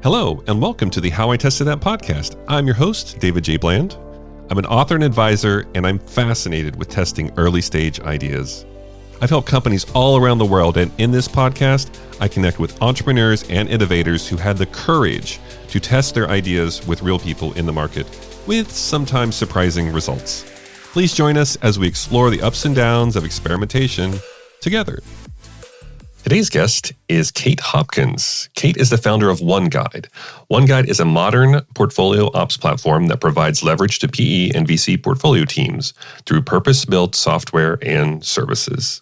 Hello, and welcome to the How I Tested That podcast. I'm your host, David J. Bland. I'm an author and advisor, and I'm fascinated with testing early stage ideas. I've helped companies all around the world, and in this podcast, I connect with entrepreneurs and innovators who had the courage to test their ideas with real people in the market, with sometimes surprising results. Please join us as we explore the ups and downs of experimentation together. Today's guest is Kate Hopkins. Kate is the founder of OneGuide. OneGuide is a modern portfolio ops platform that provides leverage to PE and VC portfolio teams through purpose-built software and services.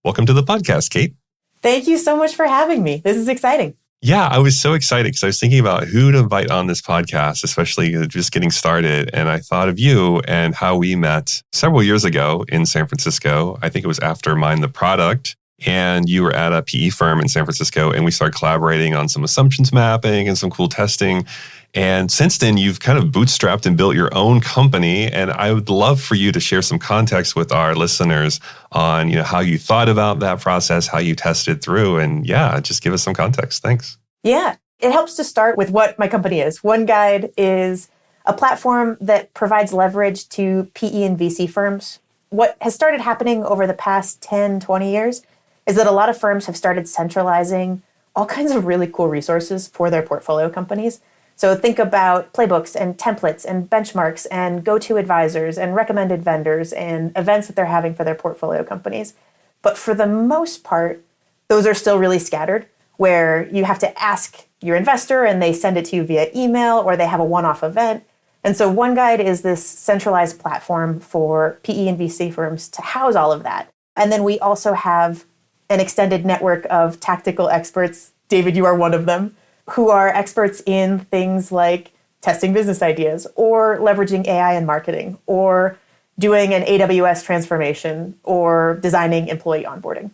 Welcome to the podcast, Kate. Thank you so much for having me. This is exciting. Yeah, I was so excited because I was thinking about who to invite on this podcast, especially just getting started. And I thought of you and how we met several years ago in San Francisco. I think it was after Mind the Product. And you were at a PE firm in San Francisco, and we started collaborating on some assumptions mapping and some cool testing. And since then, you've kind of bootstrapped and built your own company. And I would love for you to share some context with our listeners on, how you thought about that process, how you tested through, and just give us some context. Thanks. Yeah, it helps to start with what my company is. OneGuide is a platform that provides leverage to PE and VC firms. What has started happening over the past 10, 20 years is that a lot of firms have started centralizing all kinds of really cool resources for their portfolio companies. So think about playbooks and templates and benchmarks and go-to advisors and recommended vendors and events that they're having for their portfolio companies. But for the most part, those are still really scattered, where you have to ask your investor and they send it to you via email, or they have a one-off event. And so OneGuide is this centralized platform for PE and VC firms to house all of that. And then we also have an extended network of tactical experts. David, you are one of them, who are experts in things like testing business ideas or leveraging AI in marketing or doing an AWS transformation or designing employee onboarding.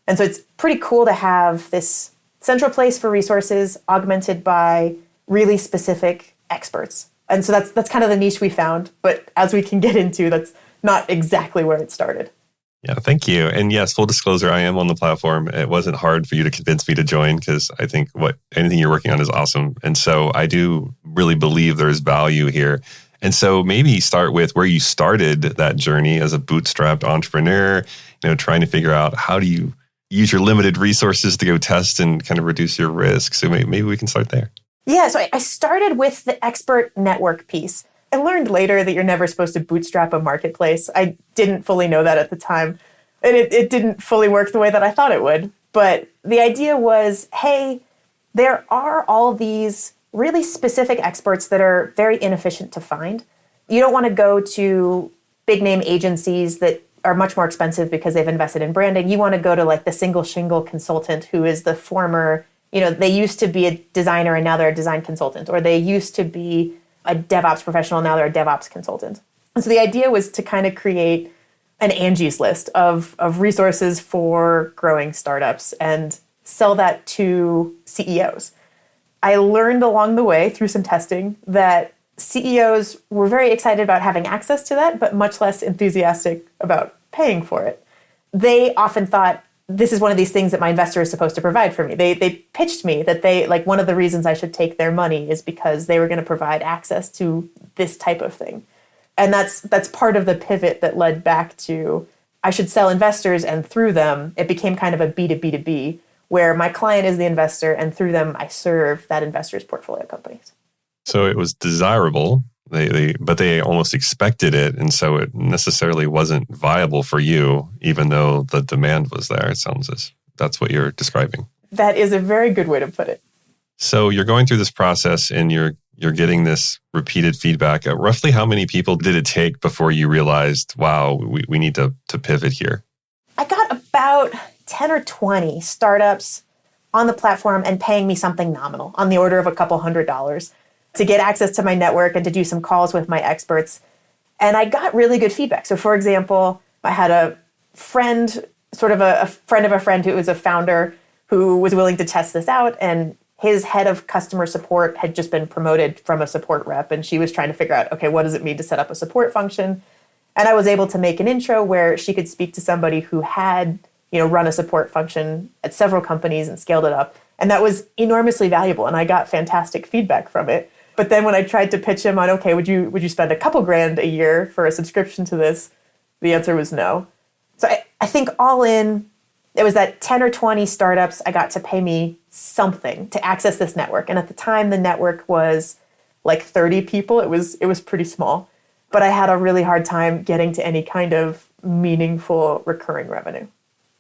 And so it's pretty cool to have this central place for resources augmented by really specific experts. And so that's kind of the niche we found. But as we can get into, that's not exactly where it started. Yeah, thank you. And yes, full disclosure, I am on the platform. It wasn't hard for you to convince me to join because I think anything you're working on is awesome. And so I do really believe there's value here. And so maybe start with where you started that journey as a bootstrapped entrepreneur, trying to figure out how do you use your limited resources to go test and kind of reduce your risk. So maybe we can start there. Yeah, so I started with the expert network piece. I learned later that you're never supposed to bootstrap a marketplace. I didn't fully know that at the time. And it didn't fully work the way that I thought it would. But the idea was, hey, there are all these really specific experts that are very inefficient to find. You don't want to go to big name agencies that are much more expensive because they've invested in branding. You want to go to like the single shingle consultant who is the former, they used to be a designer and now they're a design consultant, or they used to be a DevOps professional, now they're a DevOps consultant. And so the idea was to kind of create an Angie's List of resources for growing startups and sell that to CEOs. I learned along the way through some testing that CEOs were very excited about having access to that, but much less enthusiastic about paying for it. They often thought, this is one of these things that my investor is supposed to provide for me. They pitched me that one of the reasons I should take their money is because they were going to provide access to this type of thing. And that's part of the pivot that led back to I should sell investors, and through them, it became kind of a B2B2B, where my client is the investor and through them, I serve that investor's portfolio companies. So it was desirable, but they almost expected it. And so it necessarily wasn't viable for you, even though the demand was there. It sounds as that's what you're describing. That is a very good way to put it. So you're going through this process and you're getting this repeated feedback. Roughly how many people did it take before you realized, wow, we need to pivot here? I got about 10 or 20 startups on the platform and paying me something nominal on the order of a couple $100 to get access to my network and to do some calls with my experts. And I got really good feedback. So for example, I had a friend, sort of a friend of a friend who was a founder who was willing to test this out. And his head of customer support had just been promoted from a support rep. And she was trying to figure out, okay, what does it mean to set up a support function? And I was able to make an intro where she could speak to somebody who had, run a support function at several companies and scaled it up. And that was enormously valuable. And I got fantastic feedback from it. But then when I tried to pitch him on, okay, would you spend a couple grand a year for a subscription to this? The answer was no. So I think all in, it was that 10 or 20 startups I got to pay me something to access this network. And at the time, the network was like 30 people. It was pretty small. But I had a really hard time getting to any kind of meaningful recurring revenue.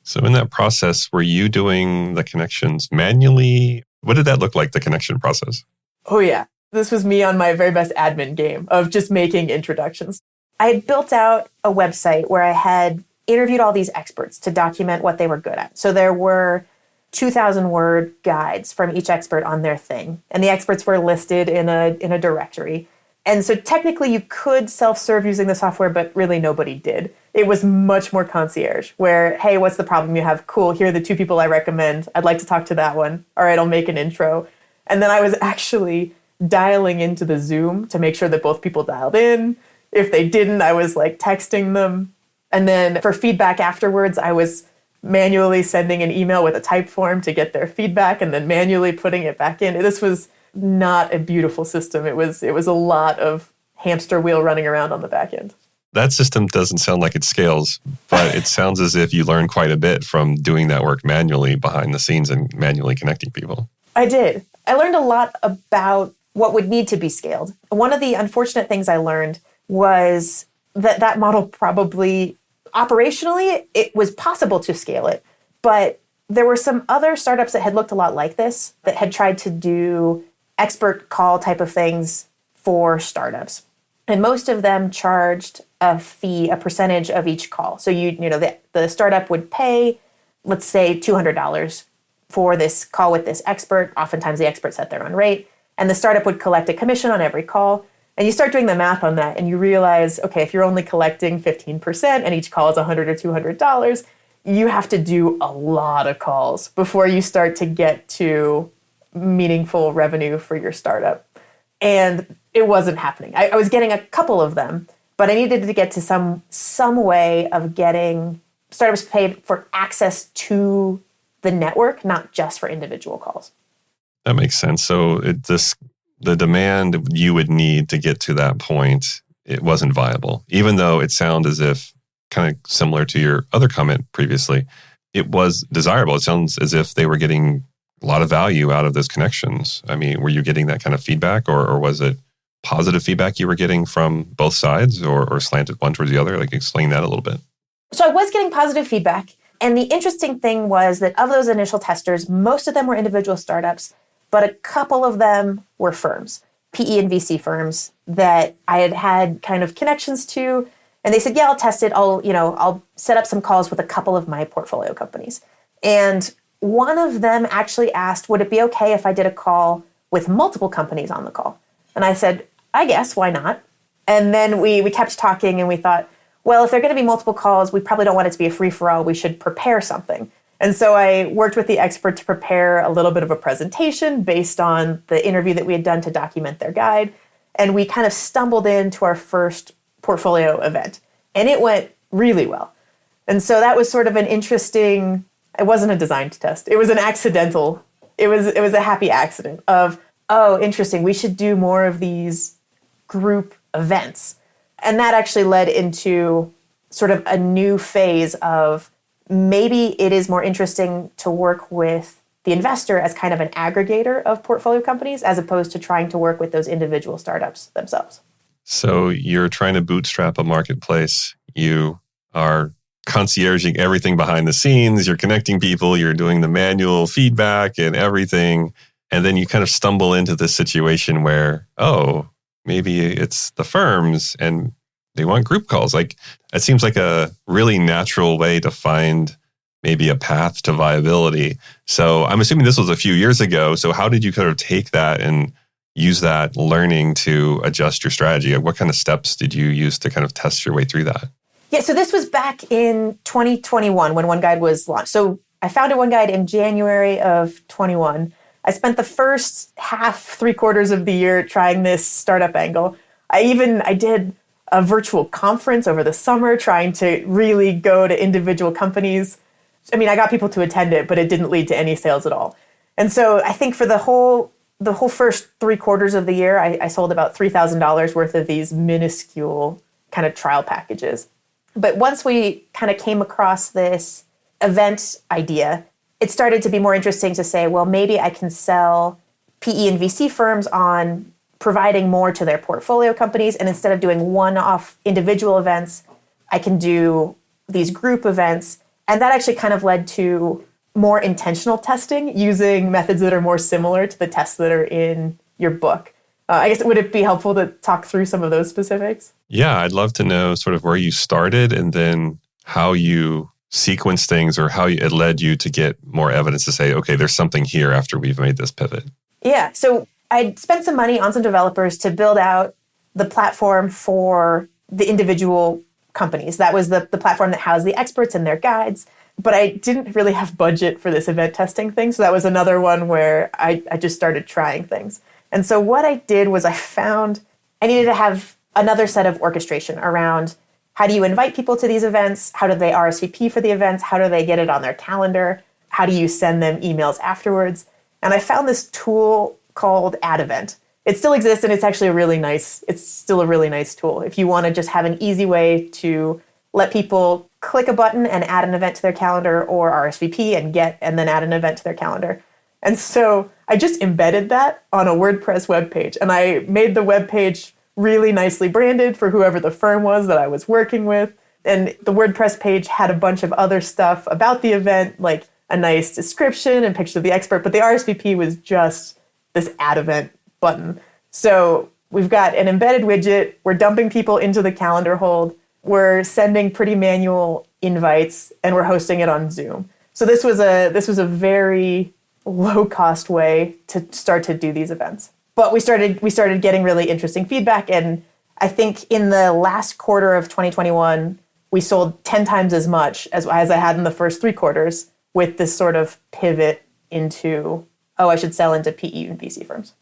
So in that process, were you doing the connections manually? What did that look like, the connection process? Oh, yeah. This was me on my very best admin game of just making introductions. I had built out a website where I had interviewed all these experts to document what they were good at. So there were 2,000-word guides from each expert on their thing. And the experts were listed in a directory. And so technically you could self-serve using the software, but really nobody did. It was much more concierge where, hey, what's the problem you have? Cool, here are the 2 people I recommend. I'd like to talk to that one. All right, I'll make an intro. And then I was actually dialing into the Zoom to make sure that both people dialed in. If they didn't, I was like texting them. And then for feedback afterwards, I was manually sending an email with a type form to get their feedback and then manually putting it back in. This was not a beautiful system. It was a lot of hamster wheel running around on the back end. That system doesn't sound like it scales, but it sounds as if you learned quite a bit from doing that work manually behind the scenes and manually connecting people. I did. I learned a lot about what would need to be scaled. One of the unfortunate things I learned was that model probably, operationally, it was possible to scale it, but there were some other startups that had looked a lot like this, that had tried to do expert call type of things for startups. And most of them charged a fee, a percentage of each call. So the startup would pay, let's say, $200 for this call with this expert. Oftentimes the expert set their own rate. And the startup would collect a commission on every call. And you start doing the math on that and you realize, okay, if you're only collecting 15% and each call is $100 or $200, you have to do a lot of calls before you start to get to meaningful revenue for your startup. And it wasn't happening. I was getting a couple of them, but I needed to get to some way of getting startups paid for access to the network, not just for individual calls. That makes sense. So the demand you would need to get to that point, it wasn't viable. Even though it sounded as if, kind of similar to your other comment previously, it was desirable. It sounds as if they were getting a lot of value out of those connections. I mean, were you getting that kind of feedback or was it positive feedback you were getting from both sides or slanted one towards the other? Like, explain that a little bit. So I was getting positive feedback. And the interesting thing was that of those initial testers, most of them were individual startups, but a couple of them were firms, PE and VC firms that I had kind of connections to. And they said, yeah, I'll test it. I'll set up some calls with a couple of my portfolio companies. And one of them actually asked, would it be okay if I did a call with multiple companies on the call? And I said, I guess, why not? And then we kept talking and we thought, well, if there are going to be multiple calls, we probably don't want it to be a free-for-all. We should prepare something. And so I worked with the expert to prepare a little bit of a presentation based on the interview that we had done to document their guide. And we kind of stumbled into our first portfolio event. And it went really well. And so that was sort of an interesting, it wasn't a designed test. It was an accidental, it was a happy accident of, oh, interesting, we should do more of these group events. And that actually led into sort of a new phase of maybe it is more interesting to work with the investor as kind of an aggregator of portfolio companies as opposed to trying to work with those individual startups themselves. So you're trying to bootstrap a marketplace. You are concierging everything behind the scenes. You're connecting people. You're doing the manual feedback and everything. And then you kind of stumble into this situation where, oh, maybe it's the firms and they want group calls. Like, it seems like a really natural way to find maybe a path to viability. So I'm assuming this was a few years ago. So how did you kind of take that and use that learning to adjust your strategy? What kind of steps did you use to kind of test your way through that? Yeah, so this was back in 2021 when OneGuide was launched. So I founded OneGuide in January of 21. I spent the first half, 3/4 of the year trying this startup angle. I did a virtual conference over the summer trying to really go to individual companies. I mean, I got people to attend it, but it didn't lead to any sales at all. And so I think for the whole first 3 quarters of the year, I sold about $3,000 worth of these minuscule kind of trial packages. But once we kind of came across this event idea, it started to be more interesting to say, well, maybe I can sell PE and VC firms on providing more to their portfolio companies. And instead of doing one-off individual events, I can do these group events. And that actually kind of led to more intentional testing using methods that are more similar to the tests that are in your book. I guess, would it be helpful to talk through some of those specifics? Yeah, I'd love to know sort of where you started and then how you sequence things or how it led you to get more evidence to say, okay, there's something here after we've made this pivot. Yeah, so I spent some money on some developers to build out the platform for the individual companies. That was the platform that housed the experts and their guides. But I didn't really have budget for this event testing thing. So that was another one where I just started trying things. And so what I did was I found I needed to have another set of orchestration around how do you invite people to these events? How do they RSVP for the events? How do they get it on their calendar? How do you send them emails afterwards? And I found this tool called Add Event. It still exists, and it's actually it's still a really nice tool. If you want to just have an easy way to let people click a button and add an event to their calendar, or RSVP and then add an event to their calendar. And so I just embedded that on a WordPress webpage, and I made the webpage really nicely branded for whoever the firm was that I was working with. And the WordPress page had a bunch of other stuff about the event, like a nice description and picture of the expert, but the RSVP was just this add event button. So we've got an embedded widget. We're dumping people into the calendar hold. We're sending pretty manual invites, and we're hosting it on Zoom. So this was a very low-cost way to start to do these events. But we started getting really interesting feedback, and I think in the last quarter of 2021, we sold 10 times as much as I had in the first 3 quarters with this sort of pivot into, I should sell into PE and VC firms.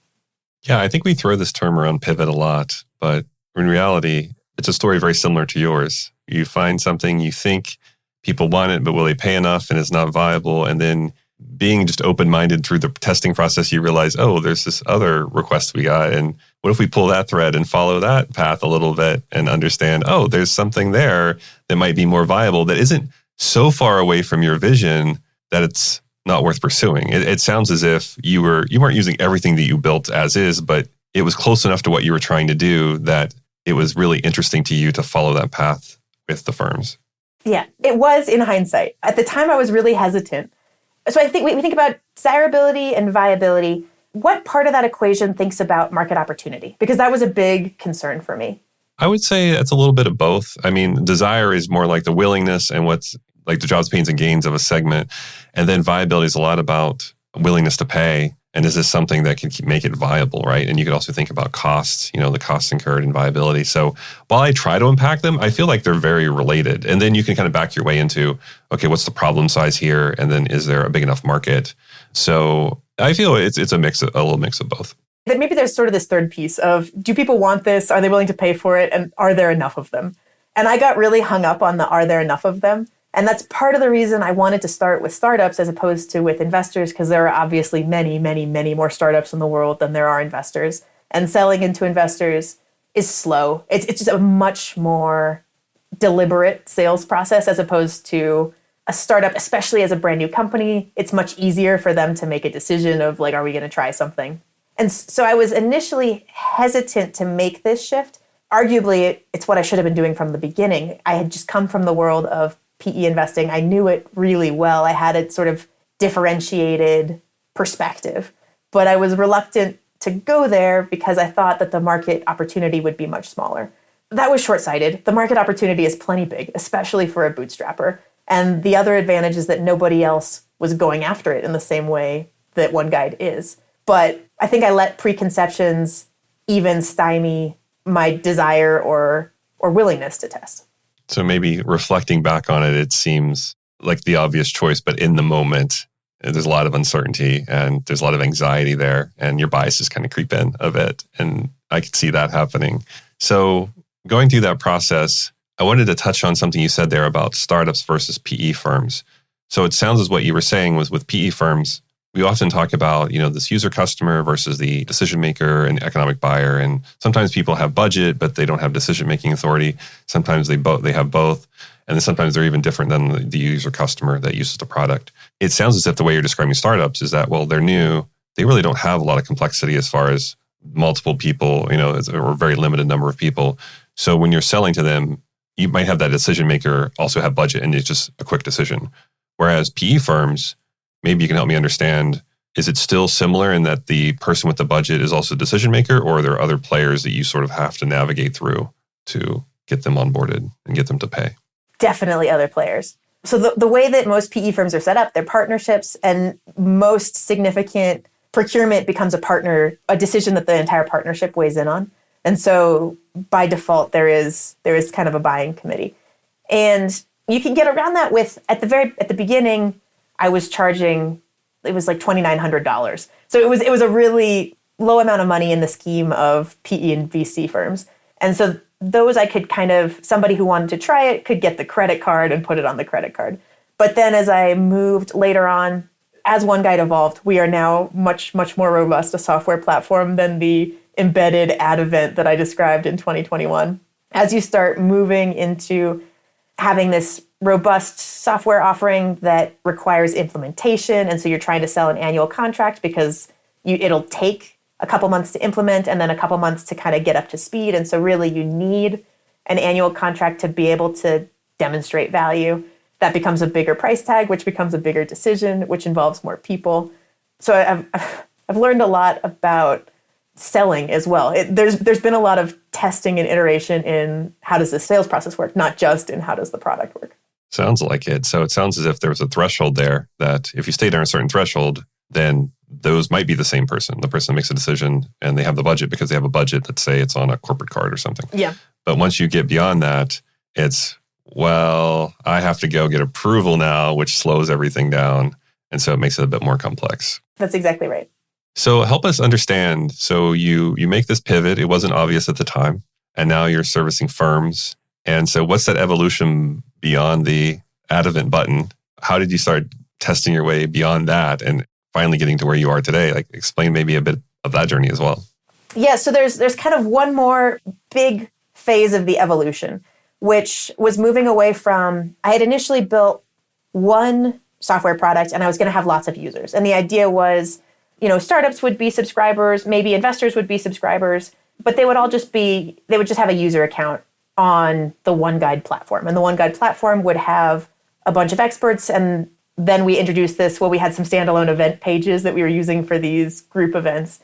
Yeah, I think we throw this term around pivot a lot, but in reality, it's a story very similar to yours. You find something, you think people want it, but will they pay enough and it's not viable? And then being just open-minded through the testing process, you realize, there's this other request we got. And what if we pull that thread and follow that path a little bit and understand, there's something there that might be more viable that isn't so far away from your vision that it's not worth pursuing. It sounds as if you weren't using everything that you built as is, but it was close enough to what you were trying to do that it was really interesting to you to follow that path with the firms. Yeah, it was in hindsight. At the time, I was really hesitant. So I think we think about desirability and viability. What part of that equation thinks about market opportunity? Because that was a big concern for me. I would say it's a little bit of both. I mean, desire is more like the willingness and what's like the jobs, pains, and gains of a segment. And then viability is a lot about willingness to pay. And is this something that can make it viable, right? And you could also think about costs, the costs incurred and viability. So while I try to unpack them, I feel like they're very related. And then you can kind of back your way into, okay, what's the problem size here? And then is there a big enough market? So I feel it's a little mix of both. That maybe there's sort of this third piece of, do people want this? Are they willing to pay for it? And are there enough of them? And I got really hung up on the are there enough of them? And that's part of the reason I wanted to start with startups as opposed to with investors, because there are obviously many, many, many more startups in the world than there are investors. And selling into investors is slow. It's just a much more deliberate sales process as opposed to a startup, especially as a brand new company. It's much easier for them to make a decision of like, are we going to try something? And so I was initially hesitant to make this shift. Arguably, it's what I should have been doing from the beginning. I had just come from the world of PE investing. I knew it really well. I had a sort of differentiated perspective, but I was reluctant to go there because I thought that the market opportunity would be much smaller. That was short-sighted. The market opportunity is plenty big, especially for a bootstrapper. And the other advantage is that nobody else was going after it in the same way that OneGuide is. But I think I let preconceptions even stymie my desire or willingness to test. So maybe reflecting back on it, it seems like the obvious choice, but in the moment, there's a lot of uncertainty and there's a lot of anxiety there, and your biases kind of creep in a bit. And I could see that happening. So going through that process, I wanted to touch on something you said there about startups versus PE firms. So it sounds as what you were saying was with PE firms, We often talk about, this user customer versus the decision maker and economic buyer. And sometimes people have budget, but they don't have decision-making authority. Sometimes they have both. And then sometimes they're even different than the user customer that uses the product. It sounds as if the way you're describing startups is that, well, they're new. They really don't have a lot of complexity as far as multiple people, or a very limited number of people. So when you're selling to them, you might have that decision maker also have budget and it's just a quick decision. Whereas PE firms, maybe you can help me understand, is it still similar in that the person with the budget is also a decision maker, or are there other players that you sort of have to navigate through to get them onboarded and get them to pay? Definitely other players. So the way that most PE firms are set up, they're partnerships, and most significant procurement becomes a decision that the entire partnership weighs in on. And so by default, there is kind of a buying committee. And you can get around that with, at the beginning, I was charging, it was like $2,900. So it was a really low amount of money in the scheme of PE and VC firms. And so those I could somebody who wanted to try it could get the credit card and put it on the credit card. But then as I moved later on, as OneGuide evolved, we are now much, much more robust a software platform than the embedded ad event that I described in 2021. As you start moving into having this robust software offering that requires implementation, and so you're trying to sell an annual contract because it'll take a couple months to implement and then a couple months to kind of get up to speed. And so really you need an annual contract to be able to demonstrate value. That becomes a bigger price tag, which becomes a bigger decision, which involves more people. So I've learned a lot about selling as well. There's been a lot of testing and iteration in how does the sales process work, not just in how does the product work. Sounds like it. So it sounds as if there was a threshold there that if you stay down a certain threshold, then those might be the same person. The person makes a decision and they have the budget because they have a budget. Let's say it's on a corporate card or something. Yeah. But once you get beyond that, it's, well, I have to go get approval now, which slows everything down. And so it makes it a bit more complex. That's exactly right. So help us understand. So you make this pivot. It wasn't obvious at the time. And now you're servicing firms. And so what's that evolution beyond the ad event button? How did you start testing your way beyond that and finally getting to where you are today? Like, explain maybe a bit of that journey as well. Yeah, so there's kind of one more big phase of the evolution, which was moving away from, I had initially built one software product and I was going to have lots of users. And the idea was, startups would be subscribers, maybe investors would be subscribers, but they would just have a user account on the OneGuide platform. And the OneGuide platform would have a bunch of experts. And then we introduced we had some standalone event pages that we were using for these group events.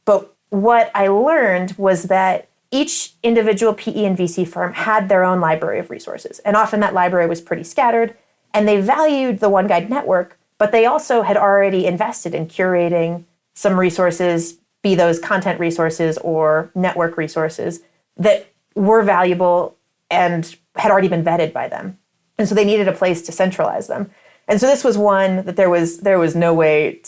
But what I learned was that each individual PE and VC firm had their own library of resources. And often that library was pretty scattered. And they valued the OneGuide network, but they also had already invested in curating some resources, be those content resources or network resources that were valuable and had already been vetted by them. And so they needed a place to centralize them. And so this was one that there was no way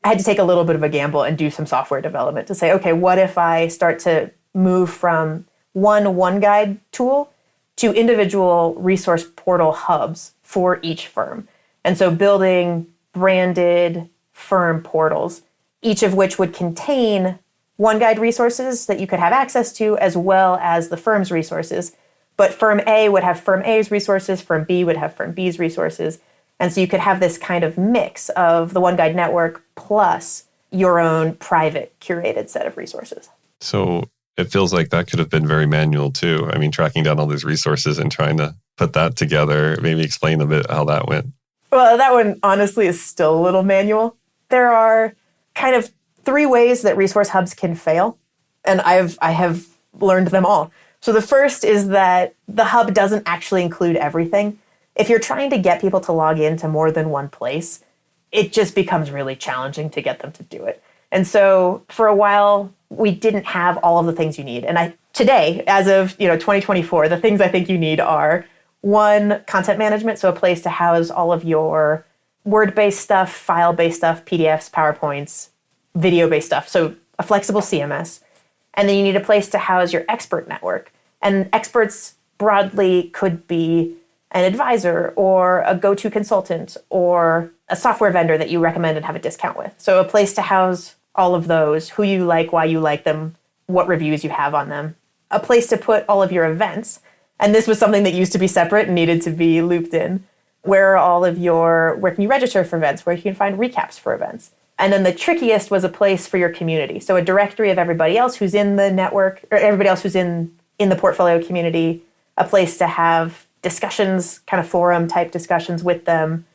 I had to take a little bit of a gamble and do some software development to say, okay, what if I start to move from one OneGuide tool to individual resource portal hubs for each firm? And so building branded firm portals, each of which would contain OneGuide resources that you could have access to, as well as the firm's resources. But firm A would have firm A's resources, firm B would have firm B's resources. And so you could have this kind of mix of the OneGuide network plus your own private curated set of resources. So it feels like that could have been very manual too. I mean, tracking down all these resources and trying to put that together. Maybe explain a bit how that went. Well, that one honestly is still a little manual. There are kind of 3 ways that resource hubs can fail, and I have learned them all. So the first is that the hub doesn't actually include everything. If you're trying to get people to log into more than one place, it just becomes really challenging to get them to do it. And so for a while, we didn't have all of the things you need. And today, as of 2024, the things I think you need are, 1, content management, so a place to house all of your Word-based stuff, file-based stuff, PDFs, PowerPoints, video-based stuff, so a flexible CMS. And then you need a place to house your expert network. And experts broadly could be an advisor or a go-to consultant or a software vendor that you recommend and have a discount with. So a place to house all of those, who you like, why you like them, what reviews you have on them. A place to put all of your events. And this was something that used to be separate and needed to be looped in. Where can you register for events? Where you can find recaps for events. And then the trickiest was a place for your community. So a directory of everybody else who's in the network, or everybody else who's in the portfolio community, a place to have discussions, kind of forum type discussions with them.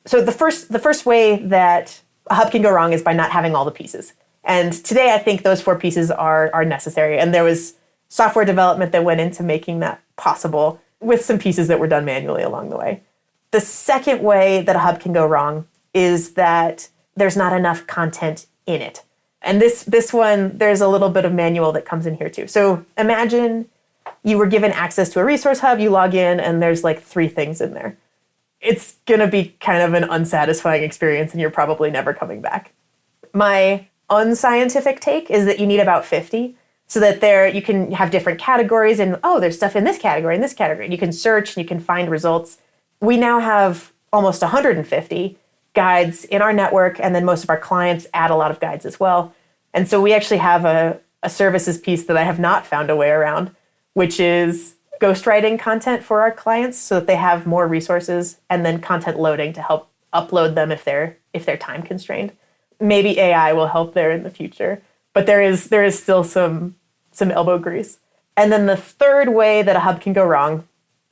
So the first way that a hub can go wrong is by not having all the pieces. And today I think those 4 pieces are necessary. And there was software development that went into making that possible with some pieces that were done manually along the way. The second way that a hub can go wrong is that there's not enough content in it. And this one, there's a little bit of manual that comes in here too. So imagine you were given access to a resource hub, you log in, and there's like 3 things in there. It's going to be kind of an unsatisfying experience, and you're probably never coming back. My unscientific take is that you need about 50 so that you can have different categories and, there's stuff in this category, in this category. And you can search and you can find results. We now have almost 150 guides in our network, and then most of our clients add a lot of guides as well. And so we actually have a services piece that I have not found a way around, which is ghostwriting content for our clients so that they have more resources, and then content loading to help upload them if they're time constrained. Maybe AI will help there in the future, but there is still some elbow grease. And then the third way that a hub can go wrong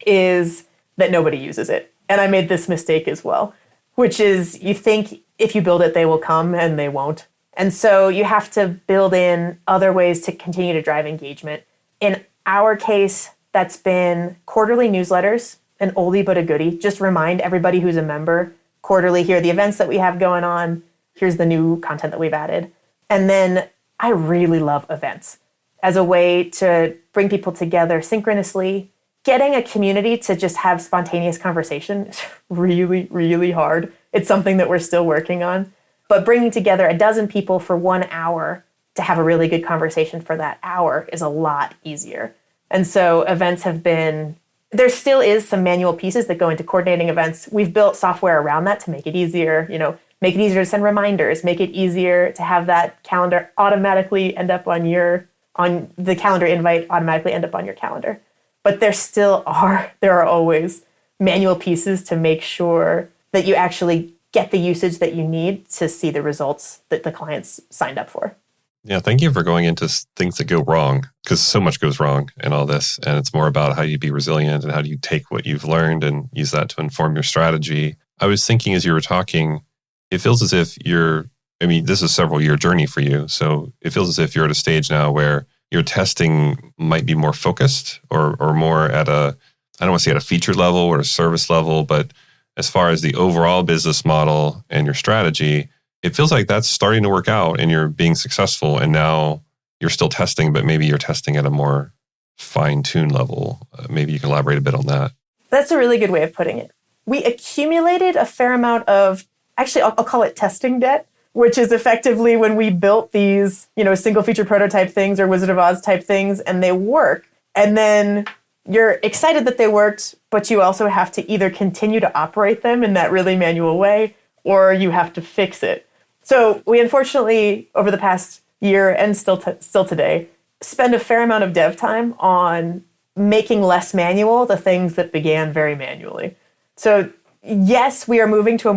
is that nobody uses it. And I made this mistake as well, which is you think if you build it, they will come, and they won't. And so you have to build in other ways to continue to drive engagement. In our case, that's been quarterly newsletters, an oldie but a goodie. Just remind everybody who's a member quarterly, here are the events that we have going on. Here's the new content that we've added. And then I really love events as a way to bring people together synchronously. Getting a community to just have spontaneous conversation is really, really hard. It's something that we're still working on. But bringing together a dozen people for 1 hour to have a really good conversation for that hour is a lot easier. And so events there still is some manual pieces that go into coordinating events. We've built software around that to make it easier, make it easier to send reminders, make it easier to have that calendar automatically end up on the calendar invite automatically end up on your calendar. But there are always manual pieces to make sure that you actually get the usage that you need to see the results that the clients signed up for. Yeah, thank you for going into things that go wrong, because so much goes wrong in all this. And it's more about how you be resilient and how do you take what you've learned and use that to inform your strategy. I was thinking as you were talking, it feels as if this is a several year journey for you. So it feels as if you're at a stage now where your testing might be more focused or more at I don't want to say at a feature level or a service level, but as far as the overall business model and your strategy, it feels like that's starting to work out and you're being successful. And now you're still testing, but maybe you're testing at a more fine-tuned level. Maybe you can elaborate a bit on that. That's a really good way of putting it. We accumulated a fair amount of, actually, I'll call it testing debt, which is effectively when we built these, single feature prototype things or Wizard of Oz type things, and they work. And then you're excited that they worked, but you also have to either continue to operate them in that really manual way, or you have to fix it. So we unfortunately, over the past year and still today, spend a fair amount of dev time on making less manual the things that began very manually. So yes, we are moving to a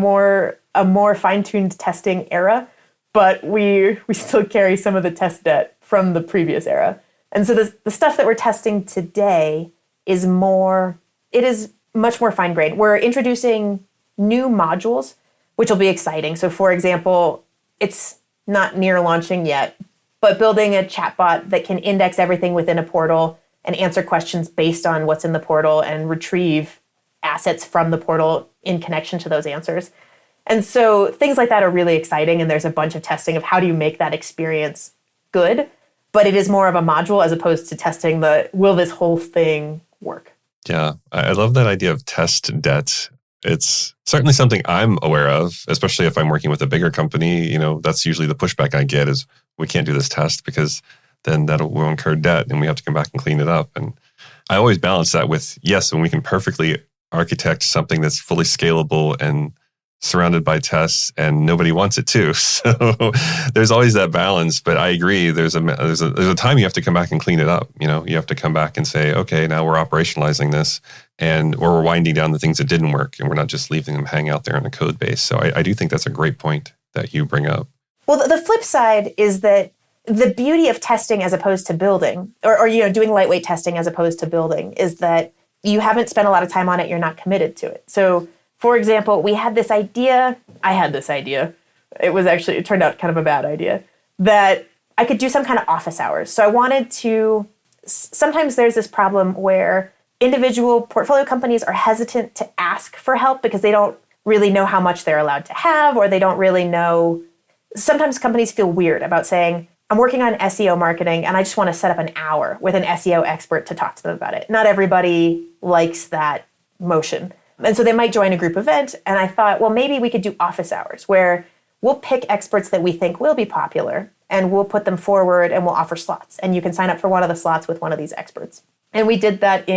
more fine-tuned testing era, but we still carry some of the test debt from the previous era. And so the stuff that we're testing today is much more fine-grained. We're introducing new modules, which will be exciting. So for example, it's not near launching yet, but building a chatbot that can index everything within a portal and answer questions based on what's in the portal and retrieve assets from the portal in connection to those answers. And so things like that are really exciting. And there's a bunch of testing of how do you make that experience good, but it is more of a module as opposed to testing will this whole thing work? Yeah, I love that idea of test debt. It's certainly something I'm aware of, especially if I'm working with a bigger company. That's usually the pushback I get is we can't do this test because then will incur debt and we have to come back and clean it up. And I always balance that with, yes, when we can perfectly architect something that's fully scalable and surrounded by tests, and nobody wants it too. So there's always that balance. But I agree, there's a time you have to come back and clean it up. You have to come back and say, okay, now we're operationalizing this, or we're winding down the things that didn't work, and we're not just leaving them hang out there in the code base. So I do think that's a great point that you bring up. Well, the flip side is that the beauty of testing as opposed to building, or doing lightweight testing as opposed to building, is that you haven't spent a lot of time on it. You're not committed to it. So, for example, I had this idea. It turned out kind of a bad idea, that I could do some kind of office hours. So I wanted to, sometimes there's this problem where individual portfolio companies are hesitant to ask for help because they don't really know how much they're allowed to have, or they don't really know. Sometimes companies feel weird about saying, I'm working on SEO marketing and I just want to set up an hour with an SEO expert to talk to them about it. Not everybody likes that motion. And so they might join a group event. And I thought, well, maybe we could do office hours where we'll pick experts that we think will be popular and we'll put them forward and we'll offer slots. And you can sign up for one of the slots with one of these experts. And we did that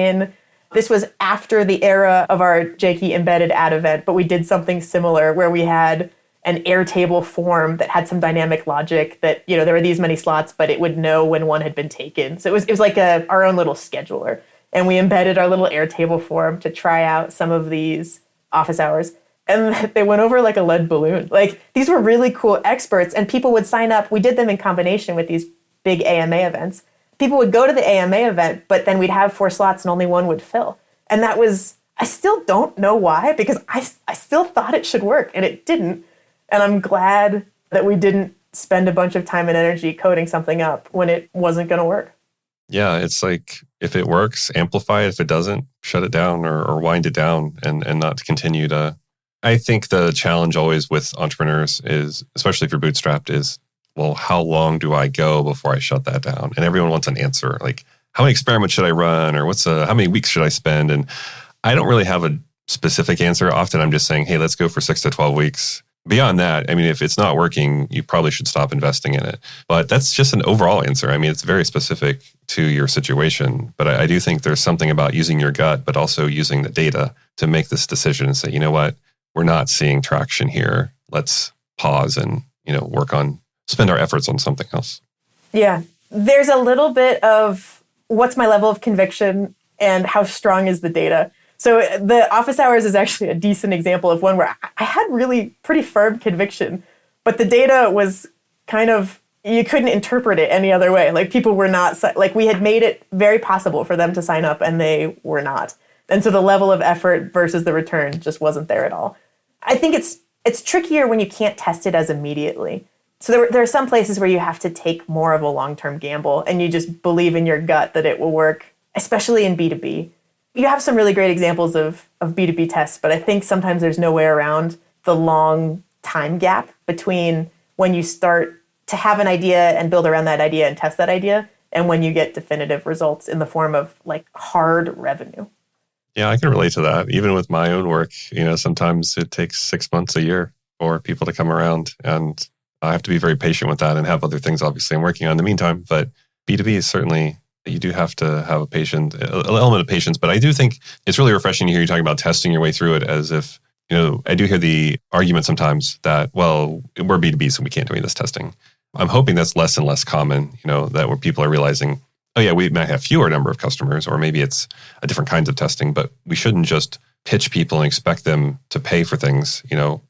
this was after the era of our Jakey embedded ad event, but we did something similar where we had an Airtable form that had some dynamic logic that, there were these many slots, but it would know when one had been taken. So it was like our own little scheduler. And we embedded our little Airtable form to try out some of these office hours. And they went over like a lead balloon. Like, these were really cool experts, and people would sign up. We did them in combination with these big AMA events. People would go to the AMA event, but then we'd have 4 slots and only one would fill. And that was, I still don't know why, because I still thought it should work, and it didn't. And I'm glad that we didn't spend a bunch of time and energy coding something up when it wasn't going to work. Yeah, it's like, if it works, amplify it. If it doesn't, shut it down or wind it down and not continue to. I think the challenge always with entrepreneurs is, especially if you're bootstrapped, is, well, how long do I go before I shut that down? And everyone wants an answer. Like, how many experiments should I run? Or how many weeks should I spend? And I don't really have a specific answer. Often I'm just saying, hey, let's go for 6 to 12 weeks. Beyond that, if it's not working, you probably should stop investing in it. But that's just an overall answer. It's very specific to your situation. But I do think there's something about using your gut, but also using the data to make this decision and say, you know what, we're not seeing traction here. Let's pause and, spend our efforts on something else. Yeah. There's a little bit of what's my level of conviction and how strong is the data. So the office hours is actually a decent example of one where I had really pretty firm conviction, but the data was kind of, you couldn't interpret it any other way. Like, people were not, like, we had made it very possible for them to sign up and they were not. And so the level of effort versus the return just wasn't there at all. I think it's trickier when you can't test it as immediately. So there are some places where you have to take more of a long-term gamble and you just believe in your gut that it will work, especially in B2B. You have some really great examples of B2B tests, but I think sometimes there's no way around the long time gap between when you start to have an idea and build around that idea and test that idea, and when you get definitive results in the form of like hard revenue. Yeah, I can relate to that. Even with my own work, sometimes it takes 6 months, a year for people to come around. And I have to be very patient with that and have other things, obviously, I'm working on in the meantime. But B2B is certainly, you do have to have an element of patience. But I do think it's really refreshing to hear you talking about testing your way through it, as if, I do hear the argument sometimes that, well, we're B2B, so we can't do any of this testing. I'm hoping that's less and less common, that where people are realizing, oh yeah, we might have fewer number of customers, or maybe it's a different kinds of testing, but we shouldn't just pitch people and expect them to pay for things.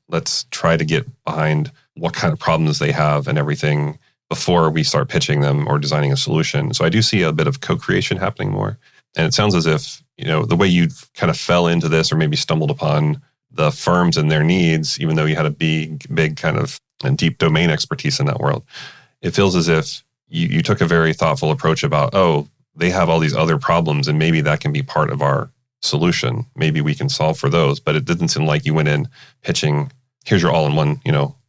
Let's try to get behind what kind of problems they have and everything before we start pitching them or designing a solution. So I do see a bit of co-creation happening more. And it sounds as if, the way you kind of fell into this or maybe stumbled upon the firms and their needs, even though you had a big kind of and deep domain expertise in that world, it feels as if you took a very thoughtful approach about, oh, they have all these other problems and maybe that can be part of our solution. Maybe we can solve for those. But it didn't seem like you went in pitching, here's your all-in-one,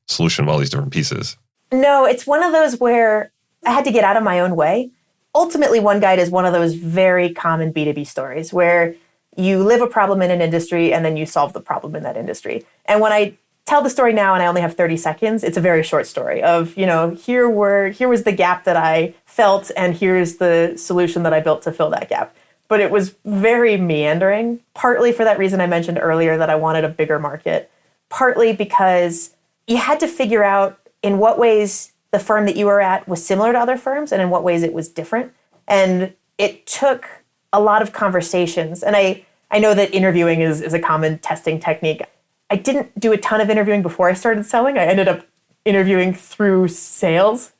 solution of all these different pieces. No, it's one of those where I had to get out of my own way. Ultimately, OneGuide is one of those very common B2B stories where you live a problem in an industry and then you solve the problem in that industry. And when I tell the story now and I only have 30 seconds, it's a very short story of, here was the gap that I felt and here's the solution that I built to fill that gap. but it was very meandering, partly for that reason I mentioned earlier that I wanted a bigger market, partly because you had to figure out in what ways the firm that you were at was similar to other firms and in what ways it was different. And it took a lot of conversations. And I know that interviewing is a common testing technique. I didn't do a ton of interviewing before I started selling. I ended up interviewing through sales.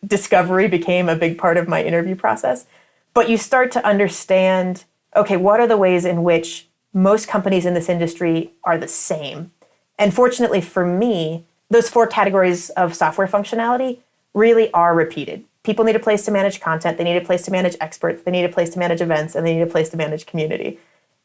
Discovery became a big part of my interview process. But you start to understand, okay, what are the ways in which most companies in this industry are the same? And fortunately for me, those 4 categories of software functionality really are repeated. People need a place to manage content, they need a place to manage experts, they need a place to manage events, and they need a place to manage community.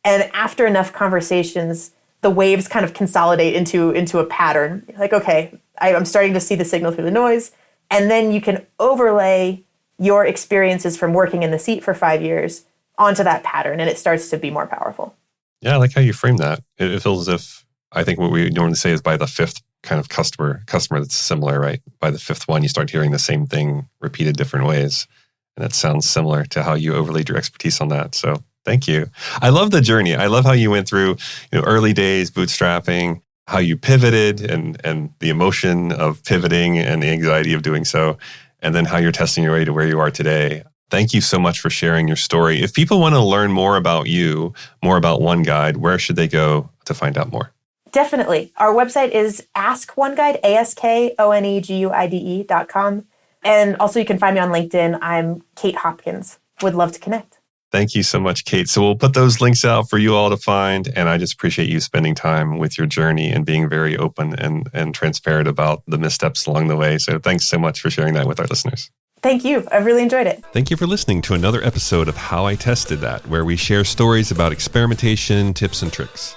And after enough conversations, the waves kind of consolidate into a pattern. Like, okay, I'm starting to see the signal through the noise. And then you can overlay your experiences from working in the seat for 5 years onto that pattern, and it starts to be more powerful. Yeah, I like how you frame that. It feels as if, I think what we normally say is by the 5th kind of customer that's similar, right? By the 5th one, you start hearing the same thing repeated different ways. And that sounds similar to how you overlaid your expertise on that. So thank you. I love the journey. I love how you went through early days, bootstrapping, how you pivoted and the emotion of pivoting and the anxiety of doing so, and then how you're testing your way to where you are today. Thank you so much for sharing your story. If people want to learn more about you, more about OneGuide, where should they go to find out more? Definitely. Our website is AskOneGuide, AskOneGuide.com. And also you can find me on LinkedIn. I'm Kate Hopkins. Would love to connect. Thank you so much, Kate. So we'll put those links out for you all to find. And I just appreciate you spending time with your journey and being very open and transparent about the missteps along the way. So thanks so much for sharing that with our listeners. Thank you. I've really enjoyed it. Thank you for listening to another episode of How I Tested That, where we share stories about experimentation, tips, and tricks.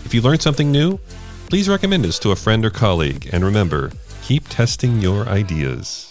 If you learned something new, please recommend us to a friend or colleague. And remember, keep testing your ideas.